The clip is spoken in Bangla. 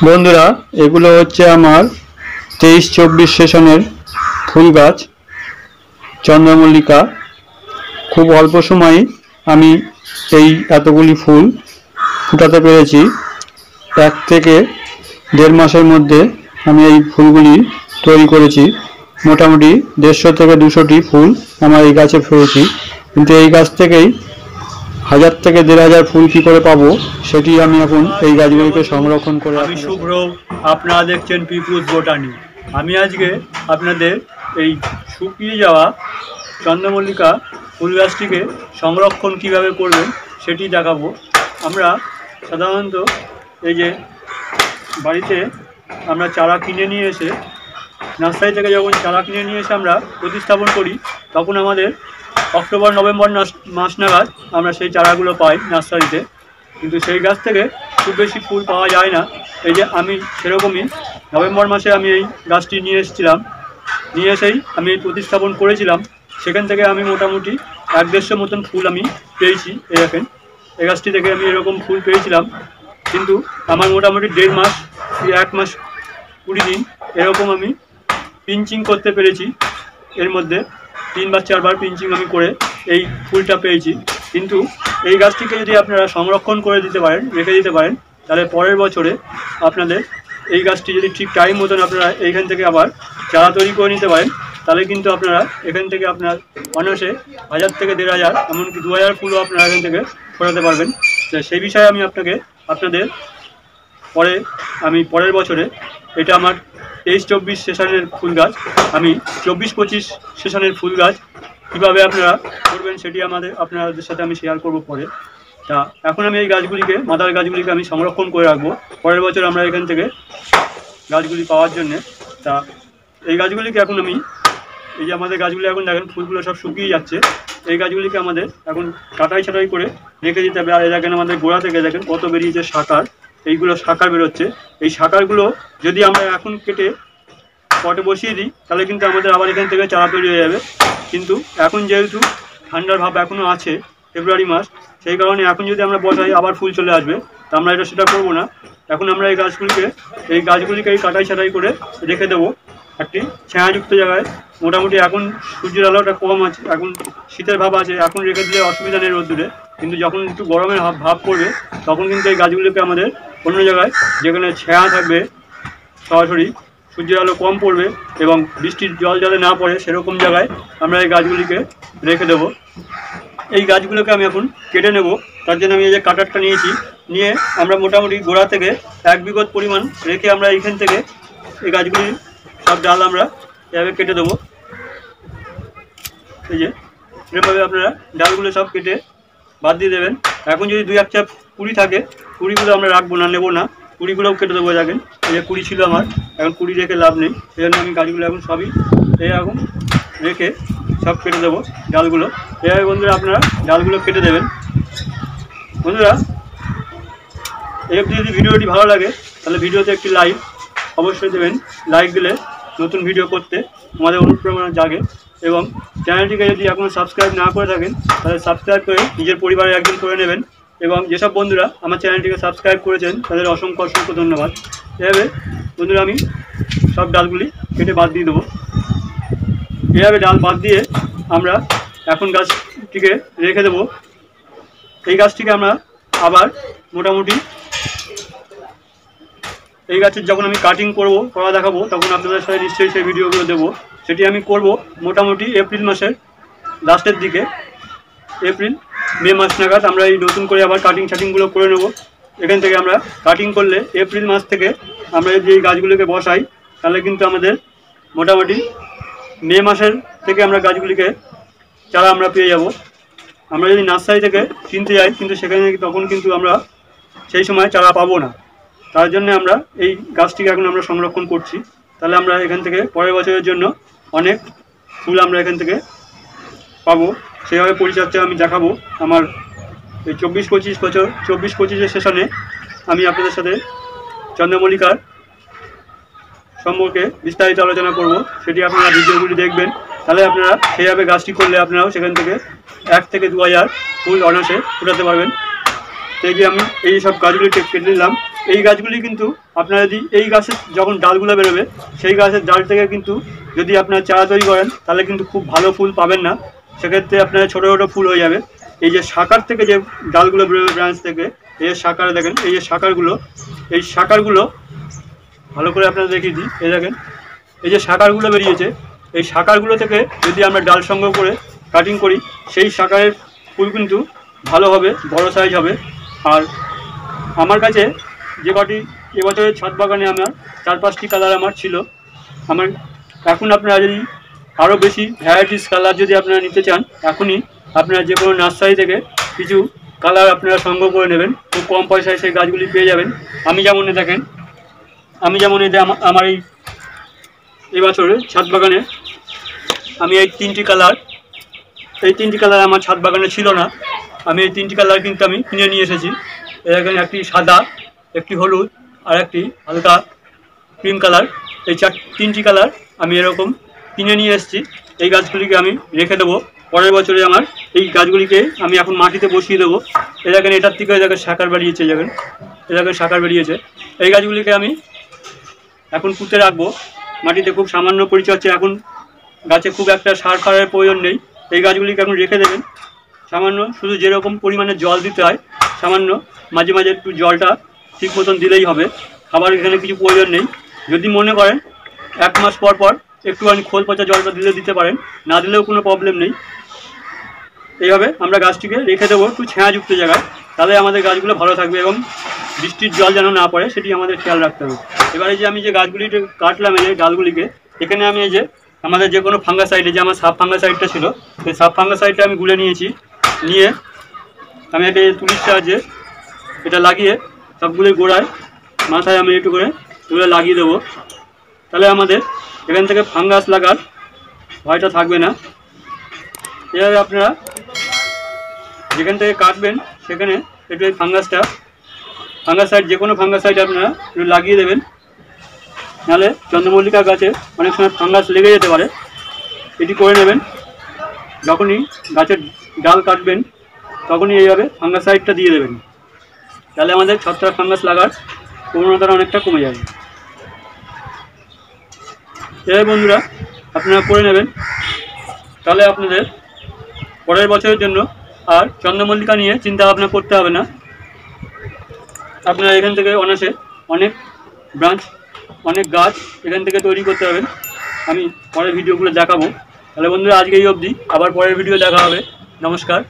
বন্ধুরা, এগুলো হচ্ছে আমার 23-24 সেশনের ফুল গাছ চন্দ্রমল্লিকা। খুব অল্প সময়ে আমি এই এতগুলি ফুল ফুটাতে পেরেছি। 1 থেকে 1.5 মাসের মধ্যে আমি এই ফুলগুলি তৈরি করেছি। মোটামুটি 150 থেকে 200টি ফুল আমার এই গাছে ফেলেছি, কিন্তু এই গাছ থেকেই 1000 থেকে 1500 ফুল কী করে পাবো সেটি আমি এখন এই গাছগুলিকে সংরক্ষণ করে। আমি শুভ্র, আপনারা দেখছেন পিপুলস বোটানি। আমি আজকে আপনাদের এই শুকিয়ে যাওয়া চন্দ্রমল্লিকা ফুল গাছটিকে সংরক্ষণ কীভাবে করবেন সেটি দেখাবো। আমরা সাধারণত এই যে বাড়িতে আমরা চারা কিনে নিয়ে এসে, নার্সারি থেকে যখন চারা কিনে নিয়ে এসে আমরা প্রতিস্থাপন করি, তখন আমাদের অক্টোবর-নভেম্বর মাস নাগাদ আমরা সেই চারাগুলো পাই নার্সারিতে। কিন্তু সেই গাছ থেকে খুব বেশি ফুল পাওয়া যায় না। এই যে আমি সেরকমই নভেম্বর মাসে আমি এই গাছটি নিয়ে এসেছিলাম, নিয়ে এসেই আমি এই প্রতিস্থাপন করেছিলাম। সেখান থেকে আমি মোটামুটি 1-150 মতন ফুল আমি পেয়েছি। এই দেখেন, এই গাছটি থেকে আমি এরকম ফুল পেয়েছিলাম, কিন্তু আমার মোটামুটি 1.5 মাস, 1 মাস 20 দিন এরকম আমি পিঞ্চিং করতে পেরেছি। এর মধ্যে 3 বা 4 বার পিঞ্চিং আমি করে এই ফুলটা পেয়েছি। কিন্তু এই গাছটিকে যদি আপনারা সংরক্ষণ করে দিতে পারেন, রেখে দিতে পারেন, তাহলে পরের বছরে আপনাদের এই গাছটি যদি ঠিক টাইম মতন আপনারা এইখান থেকে আবার চারা তৈরি করে নিতে পারেন, তাহলে কিন্তু আপনারা এখান থেকে আপনার অনায়াসে 1000 থেকে 1500 এমনকি 2000 ফুলও আপনারা এখান থেকে ফোটাতে পারবেন। তো সেই বিষয়ে আমি আপনাদের পরের বছরে, এটা আমার 23-24 সেশনের ফুল গাছ, আমি 24-25 সেশনের ফুল গাছ কীভাবে আপনারা করবেন সেটি আপনাদের সাথে আমি শেয়ার করব পরে। তা এখন আমি এই গাছগুলিকে, মাদার গাছগুলিকে আমি সংরক্ষণ করে রাখবো পরের বছর আমরা এখান থেকে গাছগুলি পাওয়ার জন্যে। তা এই গাছগুলিকে এখন আমি, এই যে আমাদের গাছগুলি এখন দেখেন ফুলগুলো সব শুকিয়ে যাচ্ছে, এই গাছগুলিকে আমাদের এখন কাটাই ছাটাই করে রেখে দিতে হবে। আর এই দেখেন আমাদের গোড়া থেকে দেখেন কত বেরিয়েছে শাখার, এইগুলো শাখার বেরোচ্ছে। এই শাখারগুলো যদি আমরা এখন কেটে পটে বসিয়ে দিই, তাহলে কিন্তু আমাদের আবার এখান থেকে চারা তৈরি হয়ে যাবে। কিন্তু এখন যেহেতু ঠান্ডার ভাব এখনও আছে, ফেব্রুয়ারি মাস, সেই কারণে এখন যদি আমরা বসাই আবার ফুল চলে আসবে। তা আমরা সেটা করবো না। এখন আমরা এই গাছগুলিকে কাটাই ছাটাই করে রেখে দেবো একটি ছায়াযুক্ত জায়গায়। মোটামুটি এখন সূর্যের আলোটা কম আছে, এখন শীতের ভাব আছে, এখন রেখে দিলে অসুবিধা নেই রোদ্দুরে। কিন্তু যখন একটু গরমের ভাব পড়বে, তখন কিন্তু এই গাছগুলিকে আমাদের অন্য জায়গায়, যেখানে ছায়া থাকবে, সরাসরি সূর্যের আলো কম পড়বে এবং বৃষ্টির জল যাতে না পড়ে, সেরকম জায়গায় আমরা এই গাছগুলিকে রেখে দেবো। এই গাছগুলোকে আমি এখন কেটে নেব। তার জন্য আমি এই যে কাটারটা নিয়ে আমরা মোটামুটি গোড়া থেকে 1 বিঘত পরিমাণ রেখে আমরা এইখান থেকে এই গাছগুলির সব ডাল আমরা এভাবে কেটে দেবো। এই যে এরকমভাবে আপনারা ডালগুলো সব কেটে বাদ দিয়ে দেবেন। এখন যদি 2-1 চাপ কুড়ি থাকে, কুড়িগুলো আমরা রাখবো না, নেবো না, কুড়িগুলোও কেটে দেবো। দেখেন এই যে কুড়ি ছিল আমার, এখন কুড়ি রেখে লাভ নেই, সেই জন্য আমি গাছগুলো এখন সবই এরকম রেখে সব কেটে দেবো ডালগুলো। এভাবে বন্ধুরা আপনারা ডালগুলো কেটে দেবেন। বন্ধুরা, এই যদি ভিডিওটি ভালো লাগে তাহলে ভিডিওতে একটি লাইক অবশ্যই দেবেন। লাইক দিলে নতুন ভিডিও করতে আমাদের অনুপ্রেরণা জাগে। এবং চ্যানেলটিকে যদি এখনও সাবস্ক্রাইব না করে থাকেন, তাহলে সাবস্ক্রাইব করে নিজের পরিবারে একজন করে নেবেন। এবং যেসব বন্ধুরা আমার চ্যানেলটিকে সাবস্ক্রাইব করেছেন তাদের অসংখ্য ধন্যবাদ। এভাবে বন্ধুরা আমি সব ডালগুলি কেটে বাদ দিয়ে দেবো। এভাবে ডাল বাদ দিয়ে আমরা এখন গাছটিকে রেখে দেবো। এই গাছটিকে আমরা আবার মোটামুটি এই গাছের যখন আমি কাটিং করা দেখাবো, তখন আপনাদের সাথে নিশ্চয়ই সেই ভিডিওগুলো দেবো। সেটি আমি করব মোটামুটি এপ্রিল মাসের লাস্টের দিকে, এপ্রিল-মে মাস নাগাদ আমরা এই নতুন করে আবার কাটিংগুলো করে নেব। এখান থেকে আমরা কাটিং করলে এপ্রিল মাস থেকে আমরা যদি এই গাছগুলিকে বসাই, তাহলে কিন্তু আমাদের মোটামুটি মে মাসের থেকে আমরা গাছগুলিকে চারা আমরা পেয়ে যাব। আমরা যদি নার্সারি থেকে কিনতে যাই, কিন্তু সেখানে তখন কিন্তু আমরা সেই সময় চারা পাবো না। তার জন্য আমরা এই গাছটিকে এখন আমরা সংরক্ষণ করছি। তাহলে আমরা এখান থেকে পরের বছরের জন্য অনেক ফুল আমরা এখান থেকে পাবো। সেভাবে পরিচর্যা আমি দেখাবো আমার এই 24-25 সেশনে। আমি আপনাদের সাথে চন্দ্রমল্লিকার সম্পর্কে বিস্তারিত আলোচনা করব। সেটি আপনারা ভিডিওগুলি দেখবেন, তাহলে আপনারা সেইভাবে গাছটি করলে আপনারাও সেখান থেকে 1 থেকে 2000 ফুল অনায়াসে ফোটাতে পারবেন। তাই যে আমি এই সব গাছগুলি কেটে নিলাম। এই গাছগুলি কিন্তু আপনারা যদি এই গাছের যখন ডালগুলো বেরোবে সেই গাছের ডাল থেকে কিন্তু যদি আপনারা চারা তৈরি করেন তাহলে কিন্তু খুব ভালো ফুল পাবেন না, সেক্ষেত্রে আপনারা ছোটো ছোটো ফুল হয়ে যাবে। এই যে শাখার থেকে যে ডালগুলো বেরোবে ব্রাঞ্চ থেকে, এই যে শাখার দেখেন, এই যে শাখারগুলো ভালো করে আপনারা দেখিয়ে দিই। এই দেখেন এই যে শাখারগুলো বেরিয়েছে, এই শাখারগুলো থেকে যদি আমরা ডাল সংগ্রহ করে কাটিং করি সেই শাখারের ফুল কিন্তু ভালো হবে, বড় সাইজ হবে। আর আমার কাছে যে কটি এবছরের ছাদ বাগানে আমার 4-5টি কালার আমার ছিল, আমার এখন আপনারা যদি আরও বেশি ভ্যারাইটিস কালার যদি আপনারা নিতে চান, এখনই আপনারা যে কোনো নার্সারি থেকে কিছু কালার আপনারা সংগ্রহ করে নেবেন, খুব কম পয়সায় সেই গাছগুলি পেয়ে যাবেন। আমি যেমন দেখেন, এই যে আমার এই বছরের ছাদ বাগানে আমি এই তিনটি কালার আমার ছাদ বাগানে ছিল না, আমি এই 3টি কালার কিন্তু আমি কিনে নিয়ে এসেছি। এখানে একটি সাদা, একটি হলুদ আর একটি হালকা ক্রিম কালার, এই 3টি কালার আমি এরকম কিনে নিয়ে এসেছি। এই গাছগুলিকে আমি রেখে দেবো, পরের বছরে আমার এই গাছগুলিকে আমি এখন মাটিতে বসিয়ে দেবো। এই দেখেন এটার থেকে দেখেন শাখার বেরিয়েছে, শাখার বেরিয়েছে। এই গাছগুলিকে আমি এখন পুঁতে রাখবো মাটিতে, খুব সামান্য পরিচর্যা, এখন গাছে খুব একটা সার ফারের প্রয়োজন নেই। এই গাছগুলিকে এখন রেখে দেবেন, সামান্য শুধু যেরকম পরিমাণে জল দিতে হয় সামান্য মাঝে মাঝে একটু জলটা ঠিক মতন দিলেই হবে, খাবার এখানে কিছু প্রয়োজন নেই। যদি মনে করেন 1 মাস পর পর একটুখানি খোল পচা জলটা দিতে পারেন, না দিলেও কোনো প্রবলেম নেই। এইভাবে আমরা গাছটিকে রেখে দেবো একটু ছায়াযুক্ত জায়গায়, তাহলে আমাদের গাছগুলো ভালো থাকবে এবং বৃষ্টির জল যেন না পড়ে সেটি আমাদের খেয়াল রাখতে হবে। এবারে যে আমি যে গাছগুলিকে কাটলাম, এই যে ডালগুলিকে, এখানে আমি এই যে আমাদের যে কোনো ফাঙ্গাসাইডে, যে আমার সাব ফাঙ্গাসাইডটা ছিল সেই সাব ফাঙ্গাসাইডটা আমি গুলে নিয়েছি, নিয়ে আমি একটা তুলির সাহায্যে এটা লাগিয়ে সবগুলোর গোড়ায় মাথায় আমি একটু করে এগুলো লাগিয়ে দেবো, তাহলে আমাদের এখান থেকে ফাঙ্গাস লাগার ভয়টা থাকবে না। এভাবে আপনারা যেখান থেকে কাটবেন সেখানে একটু এই ফাঙ্গাসাইড যে কোনো ফাঙ্গাসাইড আপনারা একটু লাগিয়ে দেবেন, নাহলে চন্দ্রমল্লিকা গাছে অনেক সময় ফাঙ্গাস লেগে যেতে পারে। এটি করে নেবেন, যখনই গাছের ডাল কাটবেন তখনই এইভাবে ফাঙ্গাসাইডটা দিয়ে দেবেন, তাহলে আমাদের ছত্রাক ফাঙ্গাস লাগার প্রবণতাটা অনেকটা কমে যাবে। এভাবে বন্ধুরা আপনারা করে নেবেন, তাহলে আপনাদের পরের বছরের জন্য আর চন্দ্রমল্লিকা নিয়ে চিন্তা ভাবনা করতে হবে না। আপনারা এখান থেকে অনায়াসে অনেক ব্রাঞ্চ, অনেক গাছ এখান থেকে তৈরি করতে পারবেন। আমি পরের ভিডিওগুলো দেখাবো। তাহলে বন্ধুরা আজকে এই অবধি, আবার পরের ভিডিও দেখা হবে। নমস্কার।